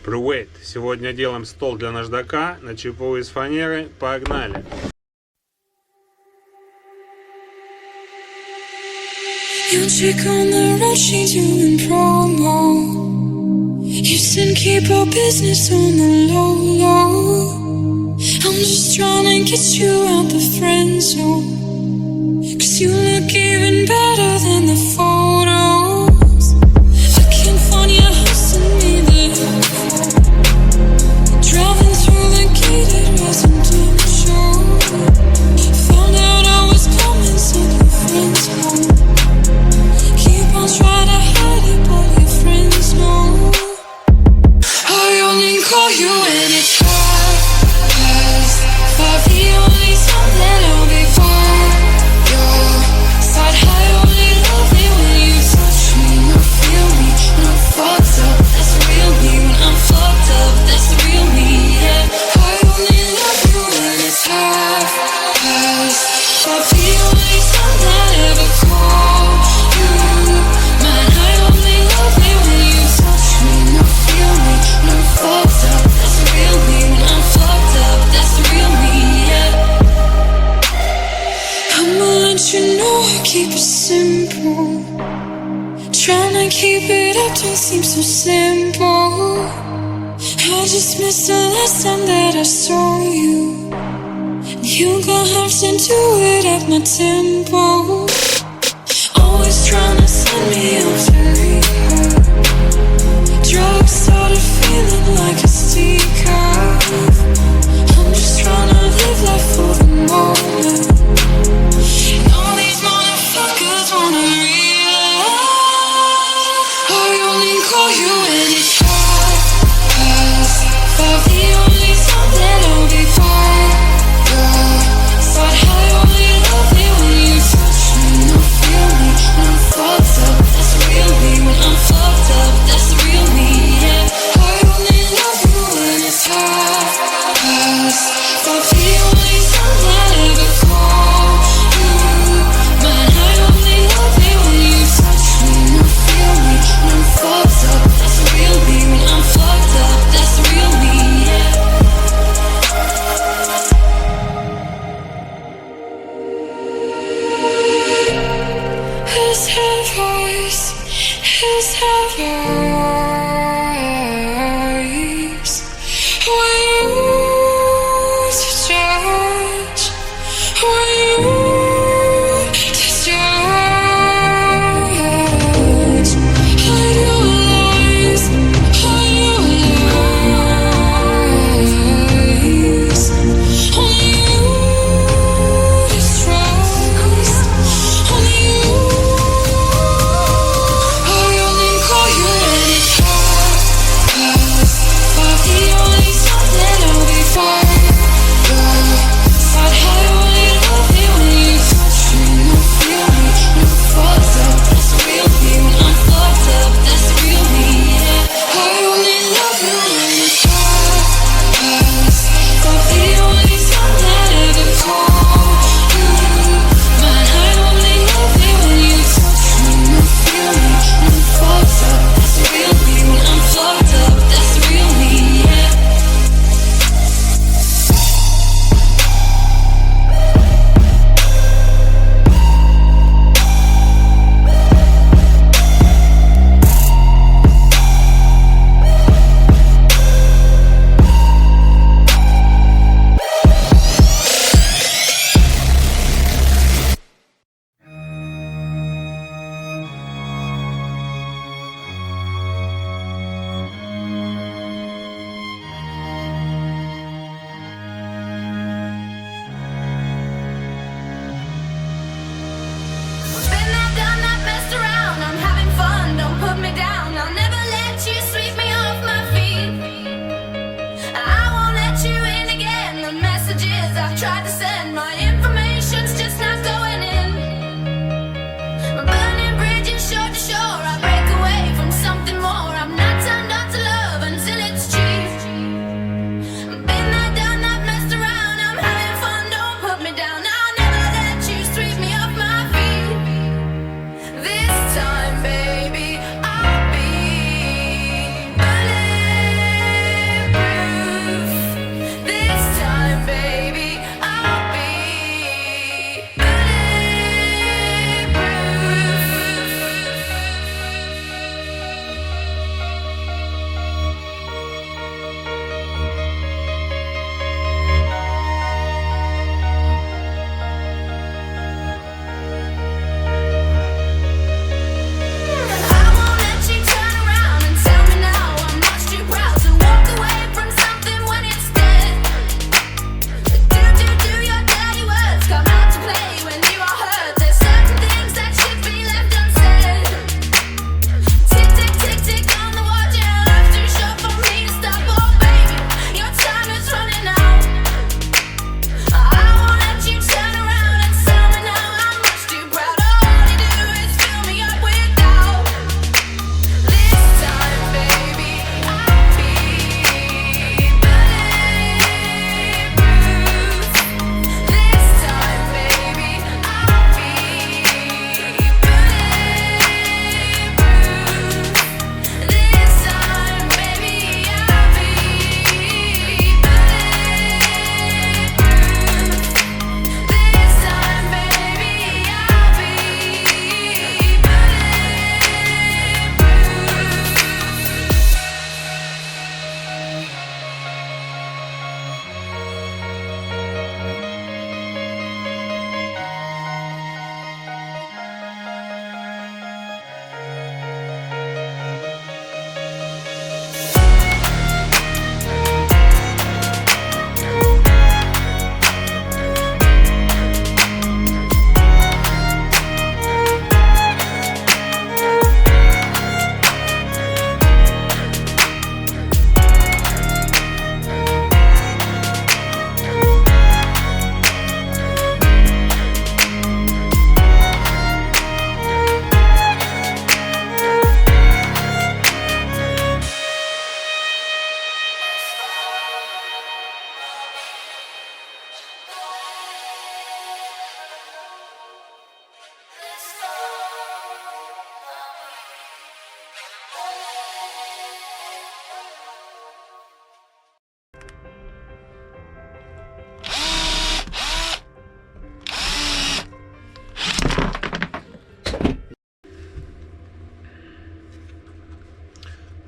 Проект. Сегодня делаем стол для наждака на чипу из фанеры. Погнали! You chick on the road, she doing promo. You said keep our business on the low, low. I'm just trying to get you out the friend zone, 'cause you look even better than the photos. I can't find your house and me there. Driving through the gated residential. Found out I was coming, said your friends home. Try to hide it, but your friends know. I only call you when it's hard, 'cause for the only time that I'll be by your side. I only love it when you touch me, not feel me, not fucked up. That's real me. When I'm fucked up, that's real me, yeah. I only love you when it's hard, 'cause for the only time that I ever call you. You know I keep it simple. Trying to keep it up don't seem so simple. I just missed the last time that I saw you. You gon' have to do it at my tempo. Always trying to send me off to rehab. Drugs started feeling like a stick off. I'm just trying to live life for the moment. Wanna realize I only call you when it's hard, 'cause for the only time that I'll be by your side. I only love it when you touch me, not feel me, not fucked up. That's real me.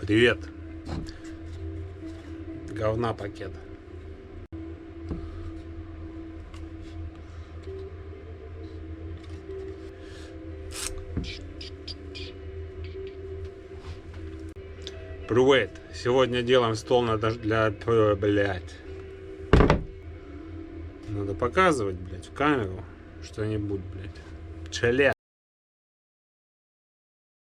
Привет. Говна пакет. Проект. Сегодня делаем стол для... Блять. Надо показывать, блять, в камеру что-нибудь, блять. Пчеля.